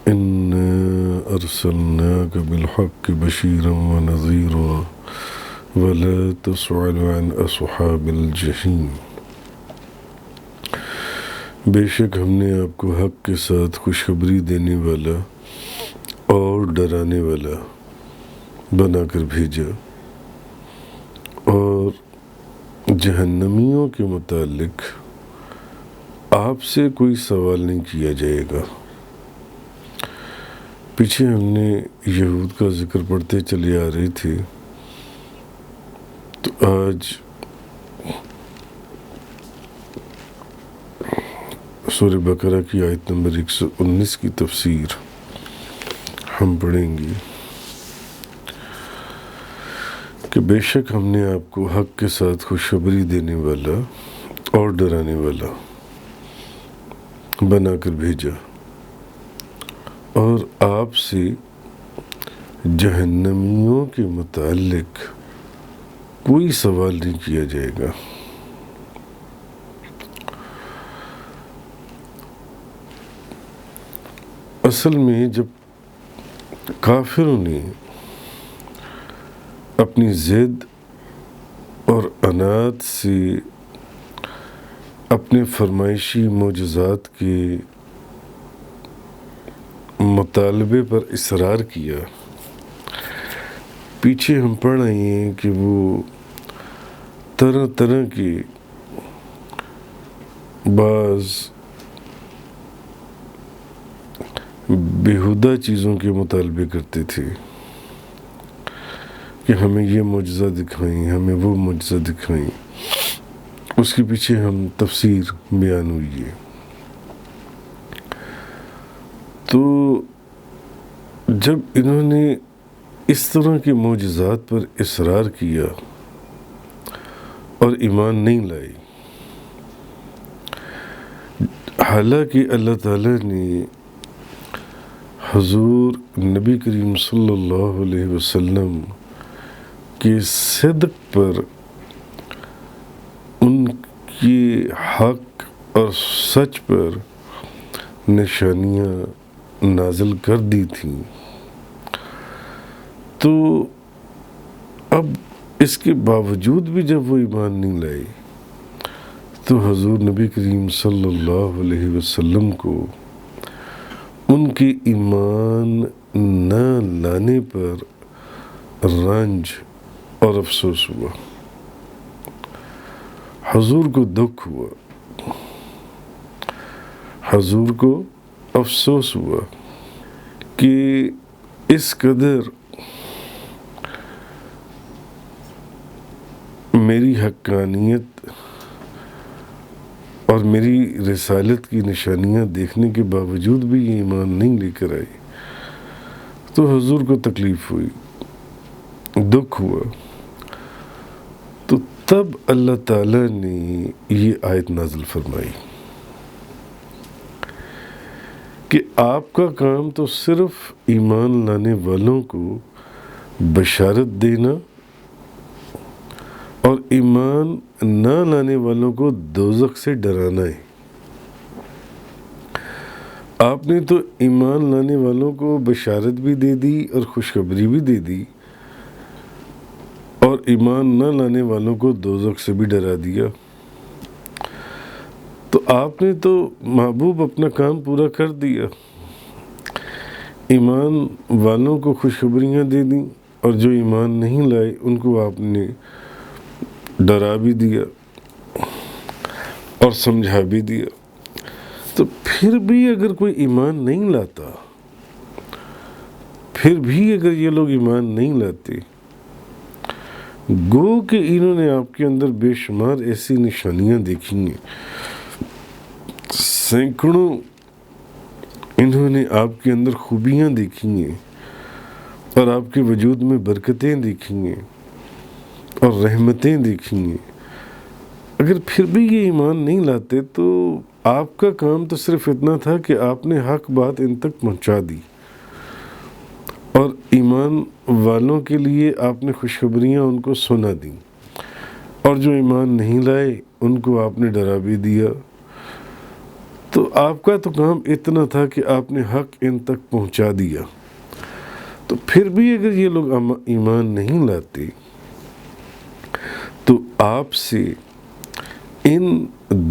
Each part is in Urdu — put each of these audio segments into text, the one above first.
إنا أرسلناك بالحق بشيرا ونذيرا ولا تسأل عن أصحاب الجحيم۔ بے شک ہم نے آپ کو حق کے ساتھ خوشخبری دینے والا اور ڈرانے والا بنا کر بھیجا، اور جہنمیوں کے متعلق آپ سے کوئی سوال نہیں کیا جائے گا۔ پیچھے ہم نے یہود کا ذکر پڑھتے چلے آ رہے تھے، تو آج سورہ بقرہ کی آیت نمبر 119 کی تفسیر ہم پڑھیں گے کہ بے شک ہم نے آپ کو حق کے ساتھ خوشخبری دینے والا اور ڈرانے والا بنا کر بھیجا، اور آپ سے جہنمیوں کے متعلق کوئی سوال نہیں کیا جائے گا۔ اصل میں جب کافروں نے اپنی ضد اور عناد سے اپنے فرمائشی معجزات کے مطالبے پر اصرار کیا، پیچھے ہم پڑھ رہے ہیں کہ وہ طرح طرح کے بعض بیہودہ چیزوں کے مطالبے کرتے تھے کہ ہمیں یہ معجزہ دکھائیں، ہمیں وہ معجزہ دکھائیں۔ اس کے پیچھے ہم تفسیر بیان ہوئی ہے۔ تو جب انہوں نے اس طرح کے معجزات پر اصرار کیا اور ایمان نہیں لائے، حالانکہ اللہ تعالیٰ نے حضور نبی کریم صلی اللہ علیہ وسلم کے صدق پر ان کی حق اور سچ پر نشانیاں نازل کر دی تھیں، تو اب اس کے باوجود بھی جب وہ ایمان نہیں لائے تو حضور نبی کریم صلی اللہ علیہ وسلم کو ان کے ایمان نہ لانے پر رنج اور افسوس ہوا، حضور کو دکھ ہوا، حضور کو افسوس ہوا کہ اس قدر میری حقانیت اور میری رسالت کی نشانیاں دیکھنے کے باوجود بھی یہ ایمان نہیں لے کر آئی، تو حضور کو تکلیف ہوئی، دکھ ہوا۔ تو تب اللہ تعالیٰ نے یہ آیت نازل فرمائی کہ آپ کا کام تو صرف ایمان لانے والوں کو بشارت دینا اور ایمان نہ لانے والوں کو دوزخ سے ڈرانا ہے۔ آپ نے تو ایمان لانے والوں کو بشارت بھی دے دی اور خوشخبری بھی دے دی، اور ایمان نہ لانے والوں کو دوزخ سے بھی ڈرا دیا۔ تو آپ نے تو محبوب اپنا کام پورا کر دیا، ایمان والوں کو خوشخبریاں دے دیں، اور جو ایمان نہیں لائے ان کو آپ نے ڈرا بھی دیا اور سمجھا بھی دیا۔ تو پھر بھی اگر کوئی ایمان نہیں لاتا، پھر بھی اگر یہ لوگ ایمان نہیں لاتے، گو کہ انہوں نے آپ کے اندر بے شمار ایسی نشانیاں دیکھی ہیں، سینکڑوں انہوں نے آپ کے اندر خوبیاں دیکھی ہیں اور آپ کے وجود میں برکتیں دیکھی ہیں اور رحمتیں دیکھی ہیں، اگر پھر بھی یہ ایمان نہیں لاتے تو آپ کا کام تو صرف اتنا تھا کہ آپ نے حق بات ان تک پہنچا دی، اور ایمان والوں کے لیے آپ نے خوشخبریاں ان کو سنا دیں، اور جو ایمان نہیں لائے ان کو آپ نے ڈرا بھی دیا تو آپ کا تو کام اتنا تھا کہ آپ نے حق ان تک پہنچا دیا، تو پھر بھی اگر یہ لوگ ایمان نہیں لاتے تو آپ سے ان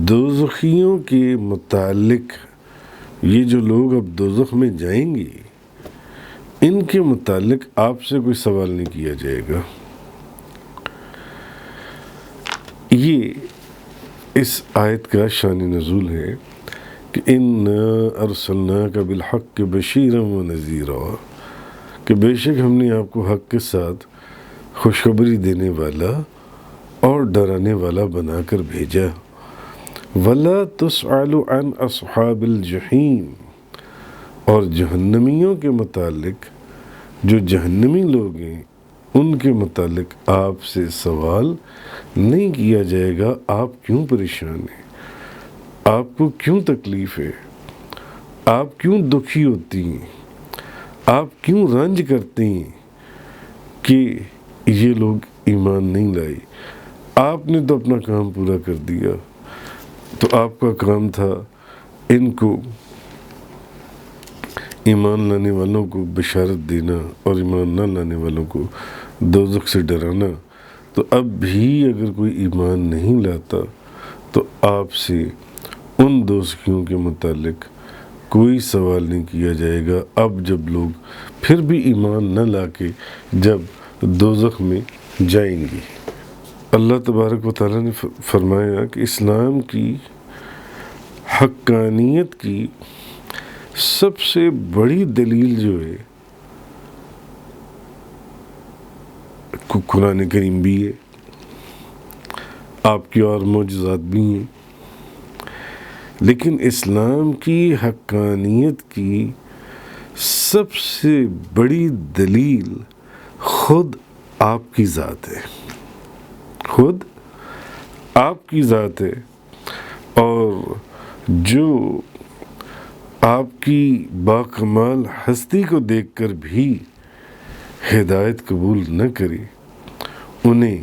دوزخیوں کے متعلق، یہ جو لوگ اب دوزخ میں جائیں گے ان کے متعلق آپ سے کوئی سوال نہیں کیا جائے گا۔ یہ اس آیت کا شان نزول ہے کہ اِنَّا أَرْسَلْنَاكَ بِالْحَقِّ بَشِيرًا وَنَذِيرًا، کہ بے شک ہم نے آپ کو حق کے ساتھ خوشخبری دینے والا اور ڈرانے والا بنا کر بھیجا۔ وَلَا تُسْأَلُ عَنْ أَصْحَابِ الْجَحِيمِ، اور جہنمیوں کے متعلق، جو جہنمی لوگ ہیں ان کے متعلق آپ سے سوال نہیں کیا جائے گا۔ آپ کیوں پریشان ہیں؟ آپ کو کیوں تکلیف ہے؟ آپ کیوں دکھی ہوتی ہیں؟ آپ کیوں رنج کرتے ہیں کہ یہ لوگ ایمان نہیں لائے؟ آپ نے تو اپنا کام پورا کر دیا، تو آپ کا کام تھا ان کو، ایمان لانے والوں کو بشارت دینا اور ایمان نہ لانے والوں کو دوزخ سے ڈرانا۔ تو اب بھی اگر کوئی ایمان نہیں لاتا تو آپ سے ان دوزخیوں کے متعلق کوئی سوال نہیں کیا جائے گا۔ اب جب لوگ پھر بھی ایمان نہ لا کے جب دوزخ میں جائیں گے، اللہ تبارک و تعالیٰ نے فرمایا کہ اسلام کی حقانیت کی سب سے بڑی دلیل جو ہے قرآن کریم بھی ہے، آپ کی اور معجزات بھی ہیں، لیکن اسلام کی حقانیت کی سب سے بڑی دلیل خود آپ کی ذات ہے، خود آپ کی ذات ہے۔ اور جو آپ کی باکمال ہستی کو دیکھ کر بھی ہدایت قبول نہ کرے، انہیں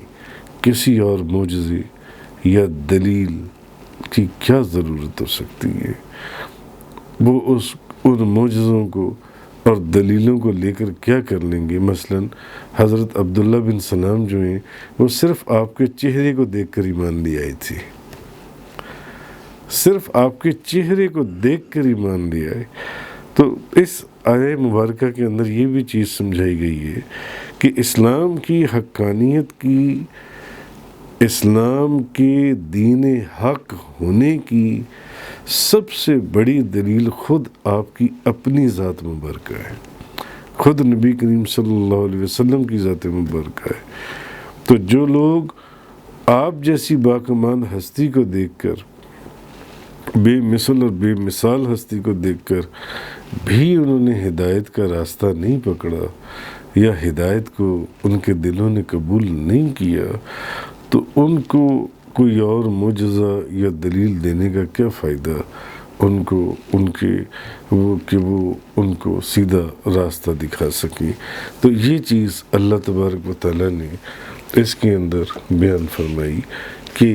کسی اور معجزے یا دلیل کی کیا ضرورت ہو سکتی ہے؟ وہ ان معجزوں کو اور دلیلوں کو لے کر کیا کر لیں گے؟ مثلا حضرت عبداللہ بن سلام جو ہیں وہ صرف آپ کے چہرے کو دیکھ کر ایمان لے آئے تھے، صرف آپ کے چہرے کو دیکھ کر ایمان لے آئے۔ تو اس آیہ مبارکہ کے اندر یہ بھی چیز سمجھائی گئی ہے کہ اسلام کی حقانیت کی، اسلام کے دین حق ہونے کی سب سے بڑی دلیل خود آپ کی اپنی ذات مبارکہ ہے، خود نبی کریم صلی اللہ علیہ وسلم کی ذات مبارکہ ہے۔ تو جو لوگ آپ جیسی باکمال ہستی کو دیکھ کر، بے مثل اور بے مثال ہستی کو دیکھ کر بھی انہوں نے ہدایت کا راستہ نہیں پکڑا یا ہدایت کو ان کے دلوں نے قبول نہیں کیا، تو ان کو کوئی اور معجزہ یا دلیل دینے کا کیا فائدہ؟ ان کو وہ ان کو سیدھا راستہ دکھا سکیں۔ تو یہ چیز اللہ تبارک و تعالیٰ نے اس کے اندر بیان فرمائی کہ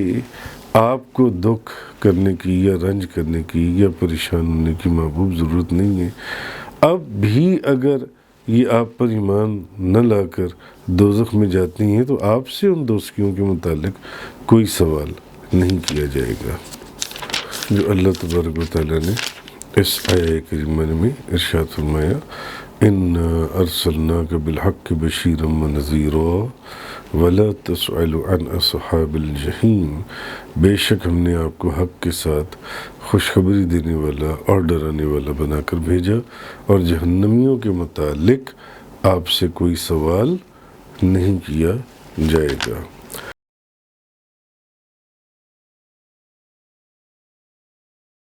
آپ کو دکھ کرنے کی یا رنج کرنے کی یا پریشان ہونے کی محبوب ضرورت نہیں ہے۔ اب بھی اگر یہ آپ پر ایمان نہ لا کر دوزخ میں جاتی ہیں تو آپ سے ان دوزخیوں کے متعلق کوئی سوال نہیں کیا جائے گا، جو اللہ تبارک و تعالیٰ نے اس آیہ کریمہ میں ارشاد فرمایا، اِنَّا أَرْسَلْنَاكَ بِالْحَقِّ بَشِيرًا وَنَذِيرًا وَلَا تُسْأَلُ عَنْ أَصْحَابِ الْجَحِيمِ، بے شک ہم نے آپ کو حق کے ساتھ خوشخبری دینے والا اور ڈرانے والا بنا کر بھیجا، اور جہنمیوں کے متعلق آپ سے کوئی سوال نہیں کیا جائے گا۔